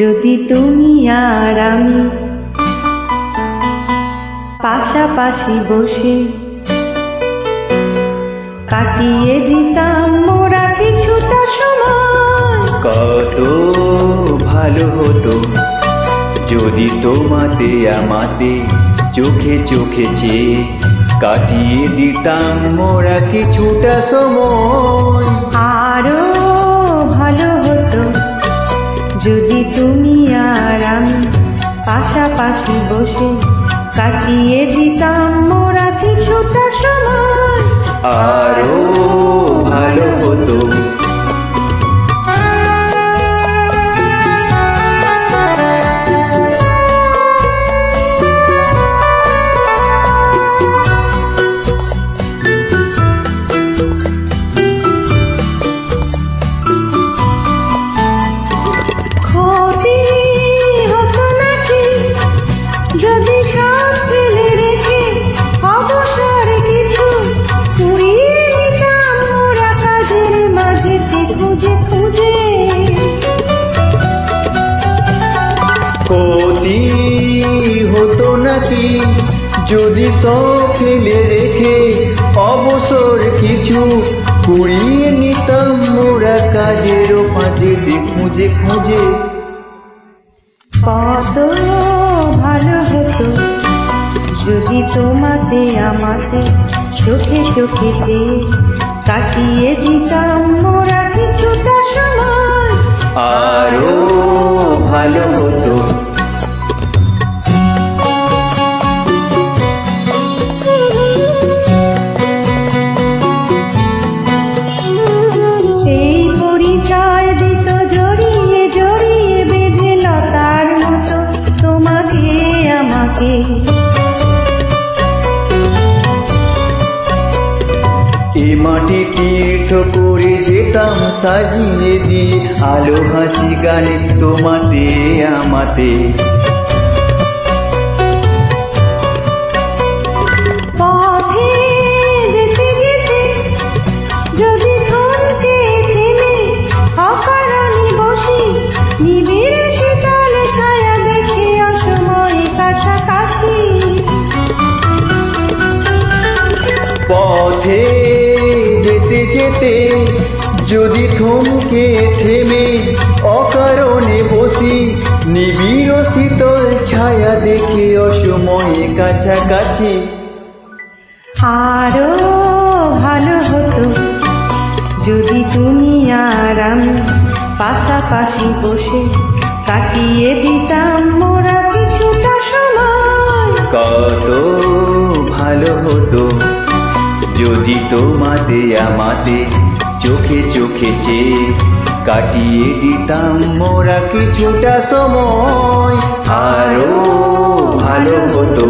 যদি তুমি আর আমি পাশাপাশি বসে কাটিয়ে দিতাম মোরা কিছুটা সময়। কত ভালো হতো যদি তোমাতে আমাতে চোখে চোখে চেয়ে কাটিয়ে দিতাম মোরা কিছুটা সময়। আরো ভালো হতো যদি তুমি আর আমি পাশাপাশি বসে কাটিয়ে দিতাম মোরা কিছুটা সময়। আরো ভালো হতো যদি সব ফেলে রেখে অবসর কিছু কুড়িয়ে নিতাম মোরা কাজের মাঝেতে খুঁজে খুঁজে। ক্ষতি হতো নাকি যদি সব ফেলে রেখে অবসর কিছু কুড়িয়ে নিতাম মোরা কাজের মাঝেতে খুঁজে খুঁজে। কত ভালো হতো যদি তোমাতে আমাতে চোখে চোখে কাটিয়ে দিতাম মোরা কিছুটা সময়। আরো ভালো হতো সেই পরিচয় দিত জড়িয়ে জড়িয়ে বেঁধে লতার মতো তোমাকে আমাকে। এ মাটি তীর্থ করে যেতাম সাজিয়ে দিয়ে আলো হাসি গানে তোমাতে আমাতে। পথে যেতে যেতে যদি থমকে থেমে অকারণে বসি নিবিড় শীতল ছায়া দেখে অসময়ে কাছাকাছি। পথে যেতে যেতে যদি থমকে থেমে অকারণে বসি নিবিড় শীতল ছায়া দেখে অসময়ে কাছাকাছি। আরো ভালো হতো যদি তুমি আর আমি পাশাপাশি বসে কাটিয়ে দিতাম মোরা কিছুটা সময়। কত ভালো হতো যদি তোমাতে আমাতে চোখে চোখে চেয়ে কাটিয়ে দিতাম মোরা কিছুটা সময়। আরো ভালো হতো